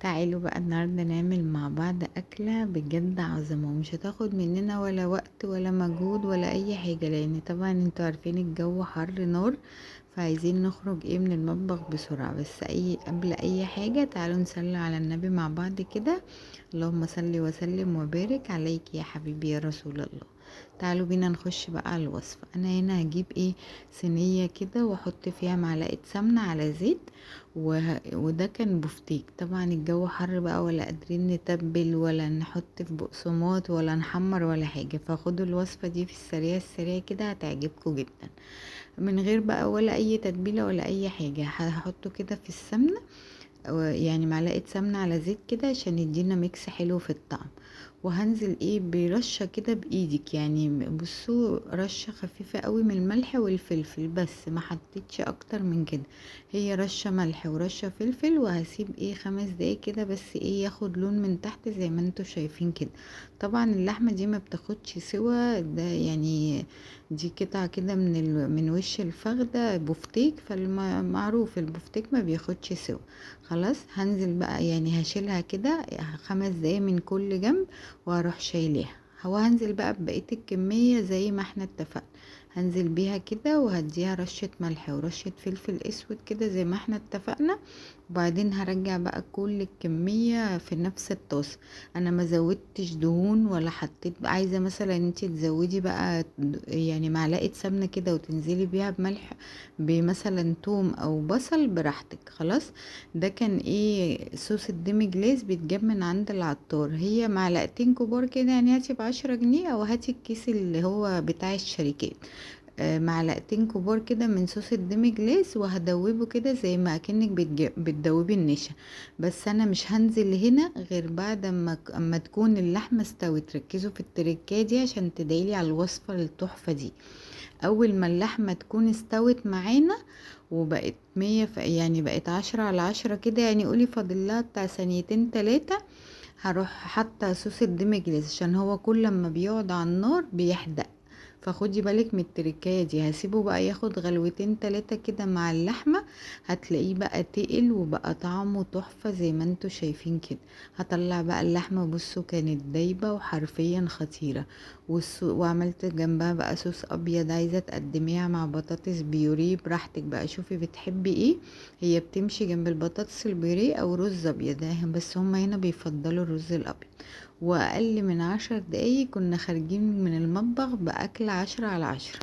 تعالوا بقى النهاردة نعمل مع بعض أكلة بجد عظمة، ومش هتاخد مننا ولا وقت ولا مجهود ولا أي حاجة، لأن طبعا انتوا عارفين الجو حر نار. فعايزين نخرج من المطبخ بسرعة. بس قبل أي حاجة تعالوا نصلي على النبي مع بعض كده. اللهم صل وسلم وبارك عليك يا حبيبي يا رسول الله. تعالوا بينا نخش بقى على الوصفة. أنا هنا هجيب صينية كده واحط فيها معلقة سمنة على زيت. وده كان بفتيك. طبعا الجو حر بقى، ولا قادرين نتبل ولا نحط في بقسماط ولا نحمر ولا حاجة، فخدوا الوصفة دي في السريع السريع كده هتعجبكم جدا. من غير بقى ولا اي تتبيلة ولا اي حاجة، هحطه كده في السمنة. يعني معلقة سمنة على زيت كده عشان يدينا ميكس حلو في الطعم. وهنزل برشة كده بايدك، يعني بصوا رشة خفيفة قوي من الملح والفلفل، بس ما حطيتش اكتر من كده. هي رشة ملح ورشة فلفل، وهسيب 5 دقايق كده بس ياخد لون من تحت زي ما انتوا شايفين كده. طبعا اللحمة دي ما بتاخدش سوا ده يعني. دي قطعة كده من وش الفخدة بفتيك، فالمعروف البفتيك ما بياخدش سوا. خلاص هنزل بقى، يعني هشيلها كده 5 دقايق من كل جنب، واروح شايلاها. هو هنزل بقى ببقية الكمية زي ما احنا اتفقنا. هنزل بيها كده وهديها رشة ملح ورشة فلفل اسود كده زي ما احنا اتفقنا. وبعدين هرجع بقى كل الكمية في نفس الطاسة. انا ما زودتش دهون ولا حطيت عايزة مثلا انتي تزودي بقى يعني معلقة سمنة كده وتنزلي بيها بملح، بمثلا توم او بصل براحتك. خلاص. ده كان صوص الديمي جلاس بيتجاب من عند العطار. هي معلقتين كبار كده، يعني هاتي ب10 جنيه او هاتي الكيس اللي هو بتاع الشركات. معلقتين كبار كده من صوص الديمي جلاس، وهدوبه كده زي ما اكنك بتدوبي النشا. بس انا مش هنزل هنا غير بعد اما تكون اللحمه استوت. ركزوا في التركية دي عشان تدعيلي على الوصفه التحفه دي. اول ما اللحمه تكون استوت معانا وبقت 100، يعني بقت 10 على 10 كده، يعني قولي فاضلها بتاع ثانيتين 3. هروح حاطه صوص الديمي جلاس عشان هو كل ما بيقعد على النار بيحدق. فخدي بالك من التركية دي. هسيبه بقى ياخد غلوتين 3 كده مع اللحمة. هتلاقيه بقى تقل وبقى طعمه تحفة زي ما انتوا شايفين كده. هطلع بقى اللحمة، بصوا كانت دايبة وحرفيا خطيرة. وعملت جنبها بقى صوص ابيض. عايزة تقدميها مع بطاطس بيوريه براحتك بقى، شوفي بتحبي ايه. هي بتمشي جنب البطاطس البيوريه او رز ابيض، بس هما هنا بيفضلوا الرز الابيض. واقل من 10 دقايق كنا خارجين من المطبخ باكل 10 على 10.